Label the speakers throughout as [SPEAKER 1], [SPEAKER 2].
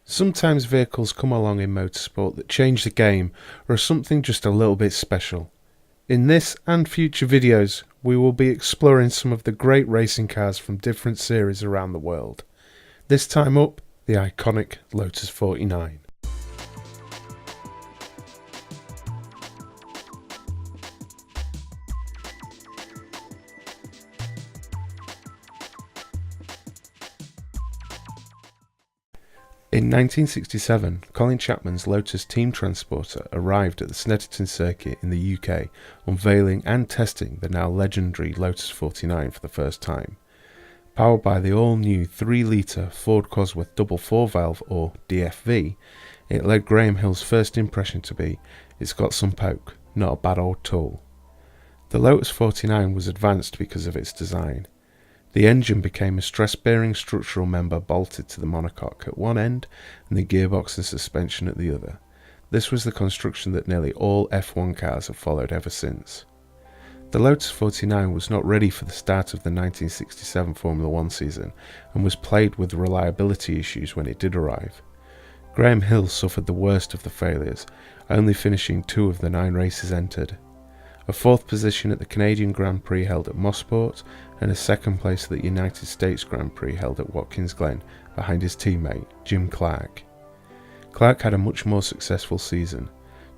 [SPEAKER 1] Sometimes vehicles come along in motorsport that change the game or are something just a little bit special. In this and future videos, we will be exploring some of the great racing cars from different series around the world. This time up, the iconic Lotus 49. In 1967, Colin Chapman's Lotus Team Transporter arrived at the Snetterton circuit in the UK, unveiling and testing the now legendary Lotus 49 for the first time. Powered by the all-new 3-litre Ford Cosworth double 4-valve or DFV, it led Graham Hill's first impression to be, "It's got some poke, not a bad old tool." The Lotus 49 was advanced because of its design. The engine became a stress-bearing structural member bolted to the monocoque at one end and the gearbox and suspension at the other. This was the construction that nearly all F1 cars have followed ever since. The Lotus 49 was not ready for the start of the 1967 Formula 1 season and was plagued with reliability issues when it did arrive. Graham Hill suffered the worst of the failures, only finishing 2 of the 9 races entered. A 4th position at the Canadian Grand Prix held at Motorsport, and a 2nd place at the United States Grand Prix held at Watkins Glen behind his teammate Jim Clark. Clark had a much more successful season.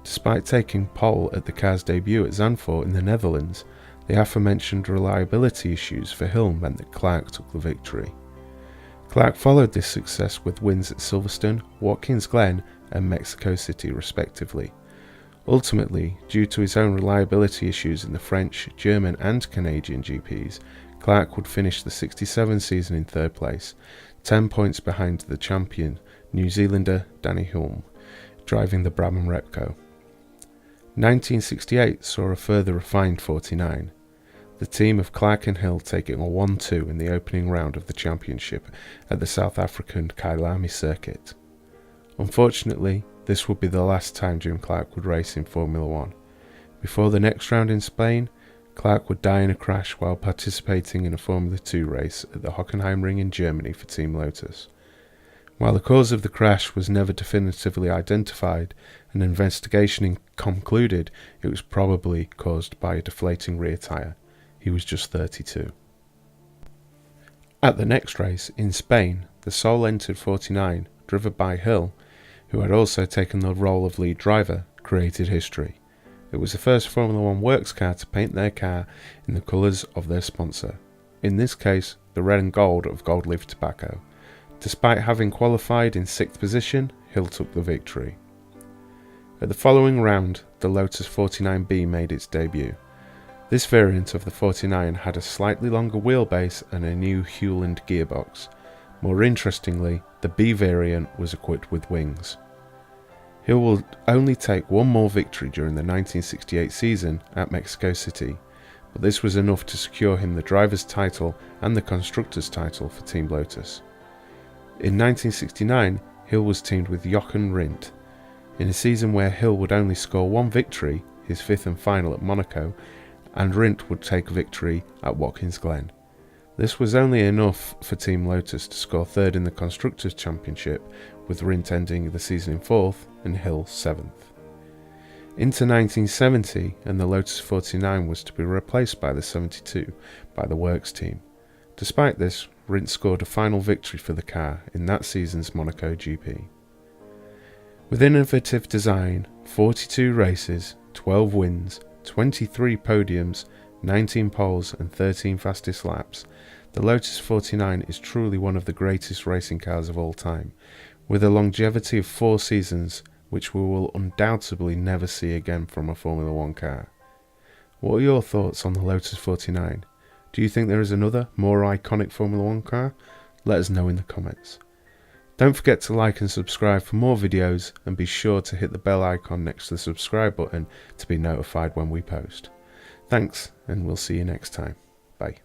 [SPEAKER 1] Despite taking pole at the car's debut at Zandvoort in the Netherlands, the aforementioned reliability issues for Hill meant that Clark took the victory. Clark followed this success with wins at Silverstone, Watkins Glen and Mexico City respectively. Ultimately, due to his own reliability issues in the French, German and Canadian GPs, Clark would finish the 67 season in 3rd place, 10 points behind the champion New Zealander Danny Hulme, driving the Brabham Repco. 1968 saw a further refined 49, the team of Clark and Hill taking a 1-2 in the opening round of the championship at the South African Kyalami circuit. Unfortunately, this would be the last time Jim Clark would race in Formula 1. Before the next round in Spain, Clark would die in a crash while participating in a Formula 2 race at the Hockenheimring in Germany for Team Lotus. While the cause of the crash was never definitively identified and an investigation concluded it was probably caused by a deflating rear tyre, he was just 32. At the next race, in Spain, the sole entered 49, driven by Hill, who had also taken the role of lead driver, created history. It was the first Formula 1 works car to paint their car in the colours of their sponsor, in this case the red and gold of Gold Leaf Tobacco. Despite having qualified in 6th position, Hill took the victory. At the following round, the Lotus 49B made its debut. This variant of the 49 had a slightly longer wheelbase and a new Hewland gearbox. More interestingly, the B variant was equipped with wings. Hill would only take one more victory during the 1968 season at Mexico City, but this was enough to secure him the driver's title and the constructor's title for Team Lotus. In 1969, Hill was teamed with Jochen Rindt. In a season where Hill would only score 1 victory, his 5th and final at Monaco, and Rindt would take victory at Watkins Glen. This was only enough for Team Lotus to score 3rd in the Constructors' Championship, with Rindt ending the season in 4th and Hill 7th. Into 1970, and the Lotus 49 was to be replaced by the 72 by the Works team. Despite this, Rindt scored a final victory for the car in that season's Monaco GP. With innovative design, 42 races, 12 wins, 23 podiums, 19 poles and 13 fastest laps, the Lotus 49 is truly one of the greatest racing cars of all time, with a longevity of 4 seasons which we will undoubtedly never see again from a Formula 1 car. What are your thoughts on the Lotus 49? Do you think there is another, more iconic Formula 1 car? Let us know in the comments. Don't forget to like and subscribe for more videos, and be sure to hit the bell icon next to the subscribe button to be notified when we post. Thanks, and we'll see you next time. Bye.